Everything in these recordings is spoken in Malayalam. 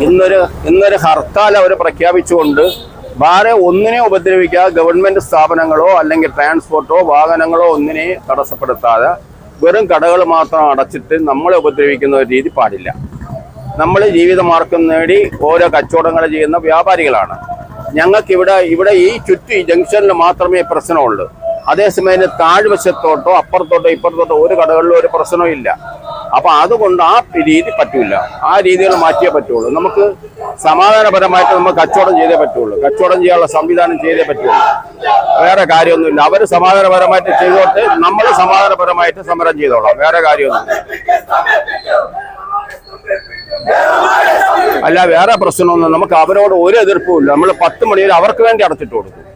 ഇന്നൊരു ഹർത്താൽ അവർ പ്രഖ്യാപിച്ചുകൊണ്ട് വേറെ ഒന്നിനെ ഉപദ്രവിക്കാതെ ഗവൺമെന്റ് സ്ഥാപനങ്ങളോ അല്ലെങ്കിൽ ട്രാൻസ്പോർട്ടോ വാഹനങ്ങളോ ഒന്നിനെ തടസ്സപ്പെടുത്താതെ വെറും കടകൾ മാത്രം അടച്ചിട്ട് നമ്മളെ ഉപദ്രവിക്കുന്ന ഒരു രീതി പാടില്ല. നമ്മൾ ജീവിതമാർഗം നേടി ഓരോ കച്ചവടങ്ങൾ ചെയ്യുന്ന വ്യാപാരികളാണ്. ഞങ്ങൾക്ക് ഇവിടെ ഈ ചുറ്റും ഈ ജംഗ്ഷനിൽ മാത്രമേ പ്രശ്നമുള്ളൂ. അതേസമയം താഴ്വശത്തോട്ടോ അപ്പുറത്തോട്ടോ ഇപ്പുറത്തോട്ടോ ഒരു കടകളിലും ഒരു പ്രശ്നവും ഇല്ല. അപ്പൊ അതുകൊണ്ട് ആ രീതി പറ്റൂല. ആ രീതികൾ മാറ്റിയേ പറ്റുള്ളൂ. നമുക്ക് സമാധാനപരമായിട്ട് നമുക്ക് കച്ചവടം ചെയ്തേ പറ്റുള്ളൂ. കച്ചവടം ചെയ്യാനുള്ള സംവിധാനം ചെയ്തേ പറ്റുള്ളൂ. വേറെ കാര്യമൊന്നുമില്ല. അവർ സമാധാനപരമായിട്ട് ചെയ്തോട്ട് നമ്മൾ സമാധാനപരമായിട്ട് സമരം ചെയ്തോളാം. വേറെ കാര്യമൊന്നുമില്ല. അല്ല, വേറെ പ്രശ്നമൊന്നും നമുക്ക് അവരോട് ഒരു എതിർപ്പുമില്ല. നമ്മൾ 10 മണി വരെ അവർക്ക് വേണ്ടി അടച്ചിട്ട് കൊടുക്കും.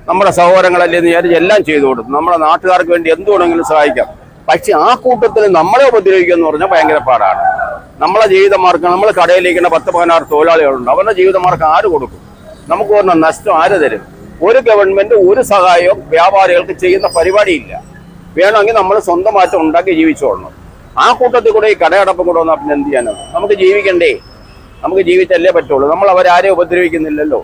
നമ്മുടെ സഹോദരങ്ങളല്ലേ എന്ന് വിചാരിച്ച് എല്ലാം ചെയ്തു കൊടുക്കും. നമ്മുടെ നാട്ടുകാർക്ക് വേണ്ടി എന്ത് വേണമെങ്കിലും സഹായിക്കാം. പക്ഷെ ആ കൂട്ടത്തിൽ നമ്മളെ ഉപദ്രവിക്കുക എന്ന് പറഞ്ഞാൽ ഭയങ്കര പാടാണ്. നമ്മളെ ജീവിതമാർഗം, നമ്മൾ കടയിലേക്കുന്ന 10-16 തൊഴിലാളികളുണ്ട്. അവരുടെ ജീവിതമാർഗം ആര് കൊടുക്കും? നമുക്ക് പറഞ്ഞ നഷ്ടം ആര് തരും? ഒരു ഗവൺമെന്റ് ഒരു സഹായവും വ്യാപാരികൾക്ക് ചെയ്യുന്ന പരിപാടിയില്ല. വേണമെങ്കിൽ നമ്മൾ സ്വന്തമായിട്ട് ഉണ്ടാക്കി ജീവിച്ചോളണം. ആ കൂട്ടത്തിൽ കൂടെ ഈ കടയടപ്പം കൂടെ വന്നാൽ പിന്നെ എന്ത് ചെയ്യാനാണ്? നമുക്ക് ജീവിക്കണ്ടേ? നമുക്ക് ജീവിച്ചല്ലേ പറ്റുള്ളൂ. നമ്മൾ അവരാരെയും ഉപദ്രവിക്കുന്നില്ലല്ലോ.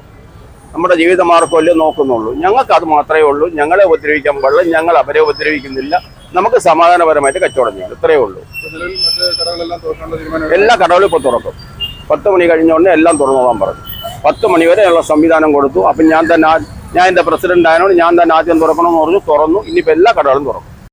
നമ്മുടെ ജീവിതമാർഗമല്ലേ നോക്കുന്നുള്ളൂ. ഞങ്ങൾക്ക് അത് മാത്രമേ ഉള്ളൂ. ഞങ്ങളെ ഉപദ്രവിക്കാൻ പാടില്ല. ഞങ്ങൾ അവരെ ഉപദ്രവിക്കുന്നില്ല. നമുക്ക് സമാധാനപരമായിട്ട് കച്ചവടം ചെയ്യാം. ഇത്രയേ ഉള്ളൂ. എല്ലാ കടകളും ഇപ്പോൾ തുറക്കും. 10 മണി കഴിഞ്ഞുകൊണ്ട് എല്ലാം തുറന്നോളാൻ പറഞ്ഞു. 10 മണി വരെ ഉള്ള സംവിധാനം കൊടുത്തു. അപ്പം ഞാൻ എൻ്റെ പ്രസിഡന്റ് ആയതുകൊണ്ട് ഞാൻ തന്നെ ആദ്യം തുറക്കണമെന്ന് പറഞ്ഞു. തുറന്നു. ഇനിയിപ്പോൾ എല്ലാ കടകളും തുറക്കും.